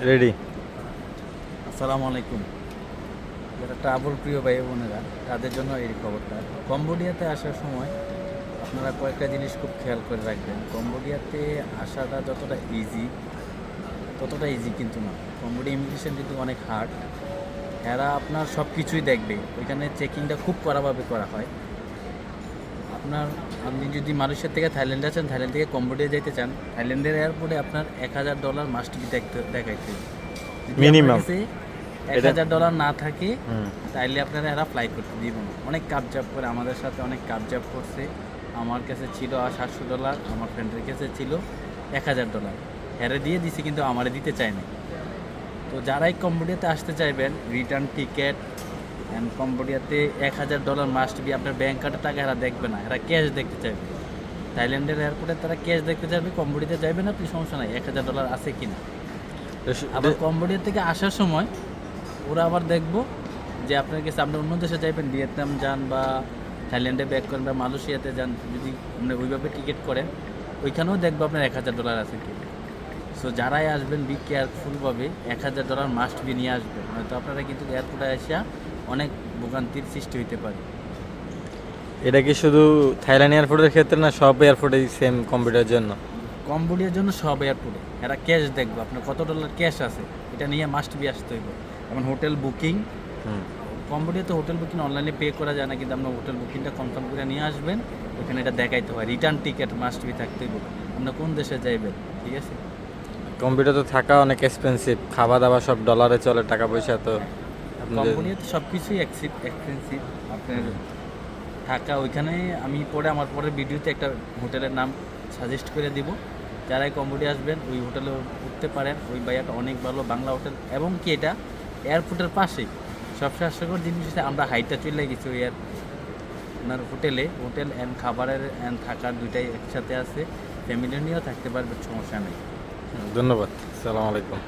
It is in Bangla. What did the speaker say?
রেডি। আসসালামু আলাইকুম। যারা ট্রাভেল প্রিয় ভাই বোনেরা, তাদের জন্য এই খবরটা। কম্বোডিয়াতে আসার সময় আপনারা কয়েকটা জিনিস খুব খেয়াল করে রাখবেন। কম্বোডিয়াতে আসাটা যতটা ইজি, ততটা ইজি কিন্তু না। কম্বোডিয়া ইমিগ্রেশন কিন্তু অনেক হার্ড। এরা আপনার সব কিছুই দেখবে। ওইখানে চেকিংটা খুব কড়াভাবে করা হয়। আপনি যদি মালয়েশিয়া থেকে থাইল্যান্ডে আছেন, থাইল্যান্ড থেকে কম্বোডিয়া যেতে চান, থাইল্যান্ডের এয়ারপোর্টে আপনার $1000 মাস্ট বি দেখাইতে হবে। যদি আপনার মিনিমাম কাছে এটা। $1000 না থাকে, হুম। তাইলে আপনারা এরা ফ্লাই করতে দিব না। অনেক কাবজাব করে, আমাদের সাথে অনেক কাবজাব করছে। আমার কাছে ছিল $700, আমার ফ্রেন্ডের কাছে ছিল $1000। হেরে দিয়ে দিছি, কিন্তু আমারে দিতে চায় না। তো যারাই কম্বোডিয়াতে আসতে চাইবেন, রিটার্ন টিকেট অ্যান্ড কম্বোডিয়াতে $1000 মাস্ট বি। আপনার ব্যাংক কার্ডের টাকা এরা দেখবে না, এরা ক্যাশ দেখতে চাইবে। থাইল্যান্ডের এয়ারপোর্টে তারা ক্যাশ দেখতে চাইবে, কম্বোডিয়াতে যাবেন আপনি, সমস্যা নাই, $1000 আছে কিনা। আবার কম্বোডিয়া থেকে আসার সময় ওরা আবার দেখবো যে আপনার কাছে, আপনি অন্য দেশে যাইবেন, ভিয়েতনাম যান বা থাইল্যান্ডে ব্যাক করেন বা মালয়েশিয়াতে যান, যদি আপনি ওইভাবে টিকিট করেন, ওইখানেও দেখবো আপনার $1000 আছে কি। সো যারাই আসবেন, বি কেয়ারফুলভাবে $1000 মাস্ট বি নিয়ে আসবেন, হয়তো আপনারা কিন্তু এয়ারপোর্টে আসা অনেক ভোগান্তির সৃষ্টি হইতে পারে। এটা কি শুধু থাইল্যান্ড এয়ারপোর্টের ক্ষেত্রে না, সব এয়ারপোর্টে সেম কম্পিউটারের জন্য? কম্বোডিয়ার জন্য সব এয়ারপোর্টে এরা ক্যাশ দেখবো, আপনার কত ডলার ক্যাশ আছে এটা নিয়ে মাস্ট বি আসতে হইব। যেমন হোটেল বুকিং, হুম। কম্বোডিয়াতে হোটেল বুকিং অনলাইনে পে করা যায় না, কিন্তু আপনার হোটেল বুকিংটা কনফার্ম করে নিয়ে আসবেন, ওখানে এটা দেখাইতে হয়। রিটার্ন টিকিট মাস্ট বি থাকতে হইব, আপনার কোন দেশে যাইবেন, ঠিক আছে। কম্পিউটার তো থাকা অনেক এক্সপেন্সিভ, খাওয়া দাওয়া সব ডলারে চলে, টাকা পয়সা তো আপনি কম্বোডিয়াতে সব কিছুই এক্সপেন্সিভ। আপনার থাকা ওইখানে, আমি আমার পরের ভিডিওতে একটা হোটেলের নাম সাজেস্ট করে দিব। যারাই কম্বোডিয়া আসবেন ওই হোটেলে উঠতে পারেন। ওই ভাইয়াটা অনেক ভালো, বাংলা হোটেল, এবং কি এটা এয়ারপোর্টের পাশেই। সবচেয়ে হাস্যকর জিনিস হচ্ছে, আমরা হাইটটা চলে গেছি ওই আপনার হোটেল অ্যান্ড খাবারের অ্যান্ড থাকার দুইটাই একসাথে আছে। ফ্যামিলি নিয়েও থাকতে পারবে, সমস্যা নেই। ধন্যবাদ। আসসালামু আলাইকুম।